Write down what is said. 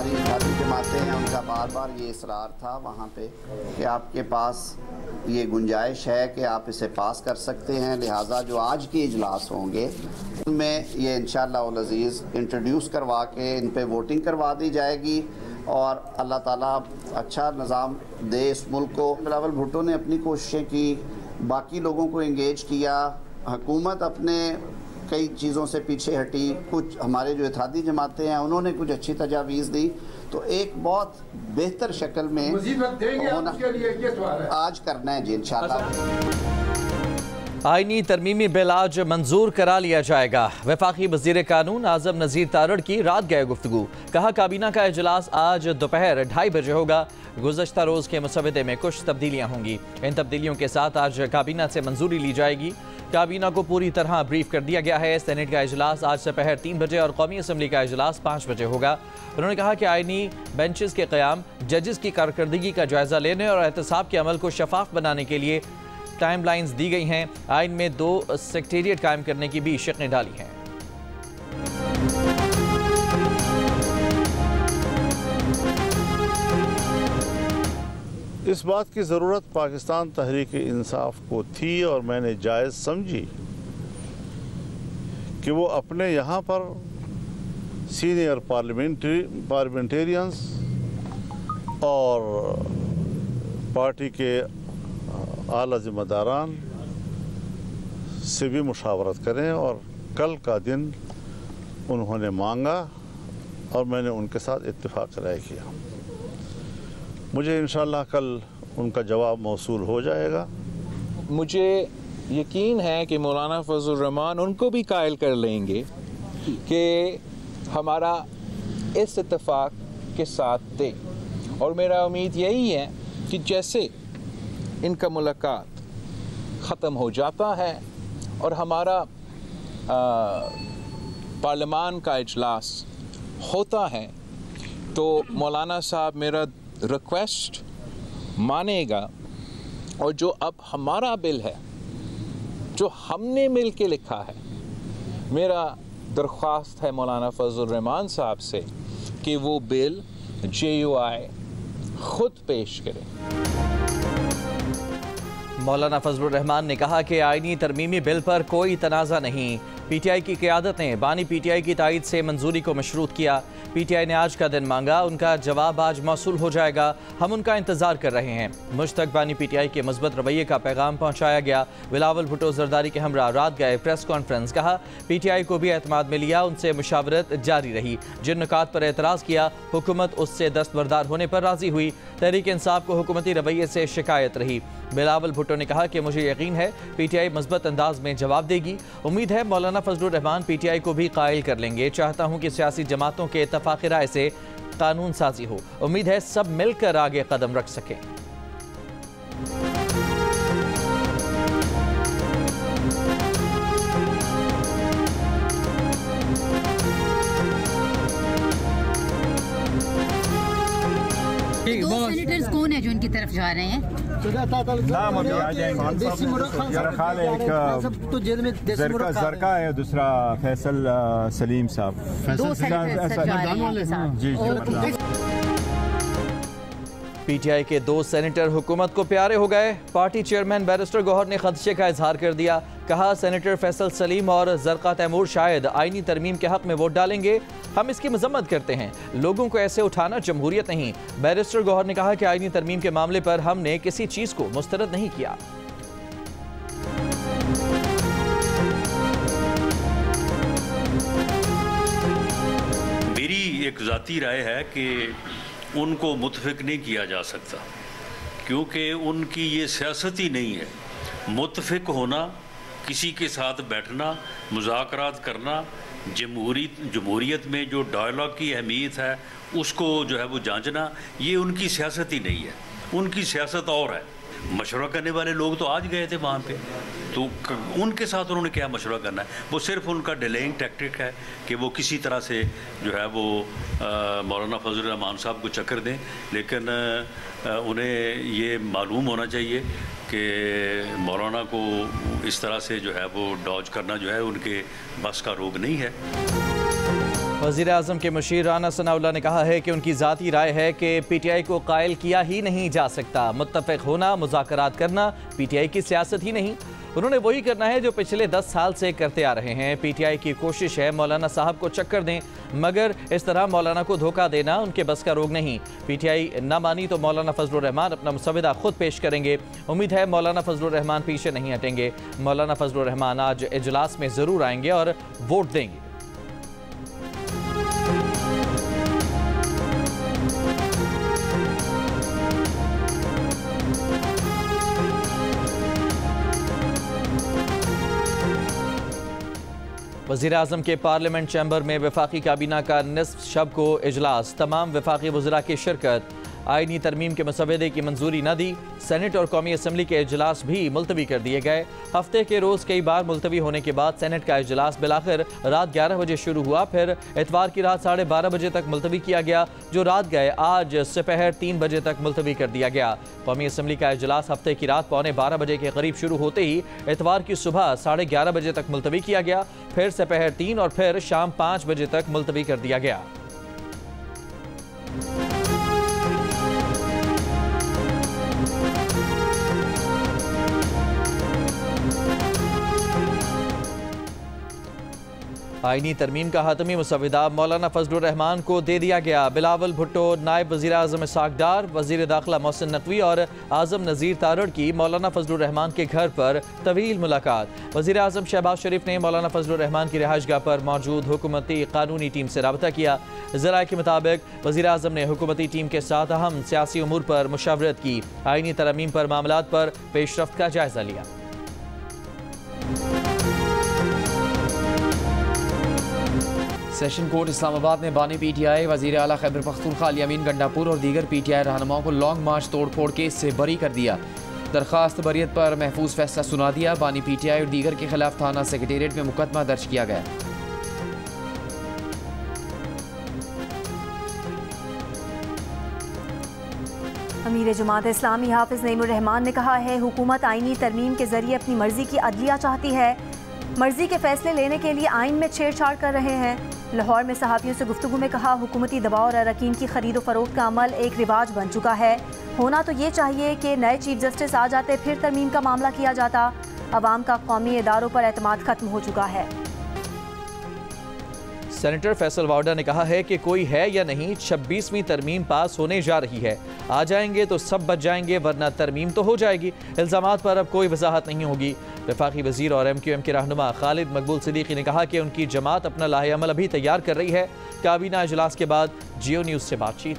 हमारी इत्तेहादी जमातें हैं उनका बार बार ये इसरार था वहाँ पे कि आपके पास ये गुंजाइश है कि आप इसे पास कर सकते हैं, लिहाजा जो आज के इजलास होंगे उनमें ये इंशाअल्लाह उल अज़ीज़ इंट्रोड्यूस करवा के इन पे वोटिंग करवा दी जाएगी और अल्लाह ताला अच्छा निज़ाम दे इस मुल्क को। बिलावल भुट्टो ने अपनी कोशिशें की, बाकी लोगों को इंगेज किया, हुकूमत अपने कई चीज़ों से पीछे हटी, कुछ हमारे जो इत्तेहादी जमातें हैं उन्होंने कुछ अच्छी तजावीज़ दी, तो एक बहुत बेहतर शक्ल में आज करना है जी इंशाअल्लाह। आईनी तरमीमी बिल आज मंजूर करा लिया जाएगा। वफाकी वज़ीर कानून आज़म नज़ीर तारड़ की रात गए गुफ्तगू, कहा काबीना का इजलास आज दोपहर 2:30 बजे होगा। गुज़श्ता रोज़ के मुसवदे में कुछ तब्दीलियाँ होंगी, इन तब्दीलियों के साथ आज काबीना से मंजूरी ली जाएगी। काबीना को पूरी तरह ब्रीफ कर दिया गया है। सेनेट का इजलास आज दोपहर 3 बजे और कौमी असम्बली का इजलास 5 बजे होगा। उन्होंने कहा कि आईनी बेंचेस के क़याम, जजेस की कारकर्दगी का जायज़ा लेने और एहतसाब के अमल को शफाफ बनाने के लिए टाइम लाइन्स दी गई हैं। आइन में 2 सेक्रेटेरिएट कायम करने की भी शर्तें डाली हैं। इस बात की ज़रूरत पाकिस्तान तहरीक इंसाफ को थी और मैंने जायज़ समझी कि वो अपने यहाँ पर सीनियर पार्लियामेंटेरियंस और पार्टी के आला ज़िम्मेदारान से भी मुशावरत करें और कल का दिन उन्होंने मांगा और मैंने उनके साथ इत्तेफाक राय किया। मुझे इंशाअल्लाह कल उनका जवाब मौसूल हो जाएगा। मुझे यकीन है कि मौलाना फजल रहमान उनको भी कायल कर लेंगे कि हमारा इस इत्तेफाक के साथ थे, और मेरा उम्मीद यही है कि जैसे इनका मुलाकात ख़त्म हो जाता है और हमारा पार्लियामान का इजलास होता है तो मौलाना साहब मेरा रिक्वेस्ट मानेगा और जो अब हमारा बिल है जो हमने मिल के लिखा है, मेरा दरख्वास्त है मौलाना फजल रहमान साहब से कि वो बिल JUI खुद पेश करें। मौलाना फजलुर रहमान ने कहा कि आईनी तरमीमी बिल पर कोई तनाज़ा नहीं। PTI की क़यादत ने बानी PTI की तायद से मंजूरी को मशरूत किया। PTI ने आज का दिन मांगा, उनका जवाब आज मौसूल हो जाएगा। हम उनका इंतज़ार कर रहे हैं। मुझ तक बानी PTI के मुस्बत रवैये का पैगाम पहुँचाया गया। बिलावल भुट्टो जरदारी के हमरा रात गए प्रेस कॉन्फ्रेंस, कहा PTI को भी एतमाद में लिया, उनसे मुशावरत जारी रही। जिन नुकात पर एतराज़ किया हुकूमत उससे दस्तबरदार होने पर राज़ी हुई। तहरीक इंसाफ को हुकूमती रवैये से शिकायत रही। बिलावल भुट्टो ने कहा कि मुझे यकीन है PTI मज़बूत अंदाज में जवाब देगी। उम्मीद है मौलाना फजलुर रहमान PTI को भी कायल कर लेंगे। चाहता हूँ कि सियासी जमातों के इत्तफाक़ राय से कानून साजी हो। उम्मीद है सब मिलकर आगे कदम रख सकें। दो सेनेटर्स कौन है जो इनकी तरफ जा रहे हैं? नाम अभी आ जाएंगे। एक जरका है, दूसरा फैसल सलीम साहब। जी जी। PTI के 2 सेनेटर हुकूमत को प्यारे हो गए। पार्टी चेयरमैन बैरिस्टर गौहर ने खदशे का इजहार कर दिया। कहा सेनेटर फैसल सलीम और जरका तैमूर शायद आईनी तरमीम के हक में वोट डालेंगे। हम इसकी मजम्मत करते हैं। लोगों को ऐसे उठाना जमहूरियत नहीं। बैरिस्टर गौहर ने कहा कि आईनी तरमीम के मामले पर हमने किसी चीज को मुस्तरद नहीं किया। मेरी एक ज़ाती राय है कि उनको मुतफिक नहीं किया जा सकता, क्योंकि उनकी ये सियासत ही नहीं है। मुतफिक होना, किसी के साथ बैठना, मुज़ाकरात करना, जमहूरियत में जो डायलॉग की अहमियत है उसको जो है वो जांचना, ये उनकी सियासत ही नहीं है। उनकी सियासत और है। मशवरा करने वाले लोग तो आज गए थे वहाँ पे, तो उनके साथ उन्होंने क्या मशवरा करना है? वो सिर्फ उनका डिलेइंग टैक्टिक है कि वो किसी तरह से जो है वो मौलाना फजल रहमान साहब को चक्कर दें। लेकिन उन्हें ये मालूम होना चाहिए कि मौलाना को इस तरह से जो है वो डॉज करना जो है उनके बस का रोग नहीं है। वज़ीर आज़म के मुशीर राना सनाउल्लाह ने कहा है कि उनकी ज़ाती राय है कि PTI को कायल किया ही नहीं जा सकता। मुत्तफ़िक़ होना, मुज़ाकरात करना PTI की सियासत ही नहीं। उन्होंने वही करना है जो पिछले 10 साल से करते आ रहे हैं। PTI की कोशिश है मौलाना साहब को चक्कर दें, मगर इस तरह मौलाना को धोखा देना उनके बस का रोग नहीं। PTI ना मानी तो मौलाना फजलुर रहमान अपना मुसविदा खुद पेश करेंगे। उम्मीद है मौलाना फजलुर रहमान पीछे नहीं हटेंगे। मौलाना फजलुर रहमान आज इजलास में ज़रूर आएंगे और वोट देंगे। वज़ीर आज़म के पार्लियामेंट चैम्बर में वफाकी काबीना का निस्फ शब को इजलास। तमाम वफाकी वज़रा की शिरकत। आईनी तरमीम के मसवदे की मंजूरी न दी। सेनेट और कौमी असम्बली के इजलास भी मुलतवी कर दिए गए। हफ्ते के रोज़ कई बार मुलतवी होने के बाद सेनेट का इजलास बिलाखिर रात 11 बजे शुरू हुआ, फिर इतवार की रात 12:30 बजे तक मुलतवी किया गया। जो रात गए आज दोपहर 3 बजे तक मुलतवी कर दिया गया। कौमी असम्बली का इजलास हफ्ते की रात 11:15 बजे के करीब शुरू होते ही इतवार की सुबह 11:30 बजे तक मुलतवी किया गया, फिर दोपहर 3 और फिर शाम 5 बजे तक मुलतवी कर दिया गया। आईनी तरमीम का हातमी मुसविदा मौलाना फजलुर रहमान को दे दिया गया। बिलावल भुट्टो, नायब वज़ीर आज़म इसहाक़ डार, वज़ीर दाखिला मोहसिन नकवी और आज़म नज़ीर तारड़ की मौलाना फजलुर रहमान के घर पर तवील मुलाकात। वज़ीर आज़म शहबाज शरीफ ने मौलाना फजलुर रहमान की रिहाइशगाह पर मौजूद हुकूमती कानूनी टीम से रब्ता किया। ज़राए के मुताबिक वज़ीर आज़म ने हुकूमती टीम के साथ अहम सियासी उमूर पर मुशावरत की। आईनी तरमीम पर मामलात पर पेशरफ्त का जायज़ा लिया। सेशन कोर्ट इस्लामाबाद में बानी PTI, वज़ीर आला खैबर पख्तूनख्वा अली अमीन गंडापुर और दीगर PTI रहनुमाओं को लॉन्ग मार्च तोड़फोड़ केस से बरी कर दिया। दरख्वास्त बरियत पर महफूज फैसला सुना दिया। बानी PTI और दीगर के खिलाफ थाना सेक्रेटेरिएट में मुकदमा दर्ज किया गया। अमीर जमात इस्लामी हाफिज नईमुर रहमान ने कहा है हुकूमत आईनी तरमीम के जरिए अपनी मर्जी की अदलिया चाहती है। मर्जी के फैसले लेने के लिए आइन में छेड़छाड़ कर रहे हैं। लाहौर में सहाफ़ियों से गुफ्तगू में कहा हुकूमती दबाव और अरकान की खरीद व फरोख्त का अमल एक रिवाज बन चुका है। होना तो ये चाहिए कि नए चीफ जस्टिस आ जाते, फिर तरमीम का मामला किया जाता। अवाम का कौमी इदारों पर एतमाद खत्म हो चुका है। सेनेटर फैसल वाउडा ने कहा है कि कोई है या नहीं 26वीं तरमीम पास होने जा रही है। आ जाएंगे तो सब बच जाएंगे, वरना तरमीम तो हो जाएगी। इल्ज़ामात पर अब कोई वजाहत नहीं होगी। वफाकी वज़ीर और MQM के रहनुमा खालिद मकबूल सिद्दीकी ने कहा कि उनकी जमात अपना लाहे अमल अभी तैयार कर रही है। काबीना इजलास के बाद जियो न्यूज़ से बातचीत।